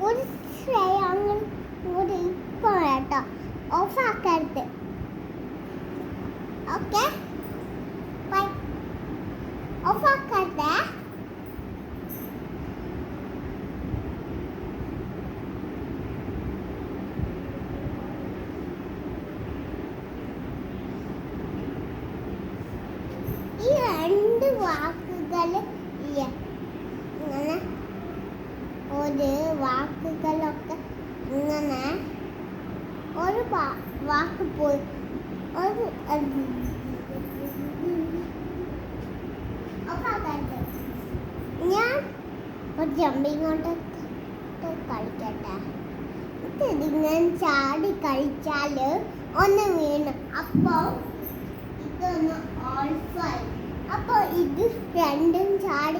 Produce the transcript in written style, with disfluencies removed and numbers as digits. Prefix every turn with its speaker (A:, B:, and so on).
A: ഒരു ശ്രേയാങ്ങൾ കൂടി ഇപ്പോൾ കേട്ടോ ഓഫാക്കരുത്. Okay bye. ഓഫാക്കരുത്. ഈ രണ്ട് വാക്കുകൾ ഇല്ല, ഇങ്ങനെ ഒരു വാക്കുകളൊക്കെ ഇങ്ങനെ ഒരു വാക്ക് പോയി ഒരു ഞാൻ ഒരു ജമ്പിങ് കൊണ്ട് കളിക്കട്ടെ. ഇതിങ്ങനെ ചാടി കളിച്ചാൽ ഒന്ന് വീണ്, അപ്പോൾ ഇതൊന്ന് ഓൾഫായി. അപ്പോൾ ഇത് രണ്ടും ചാടി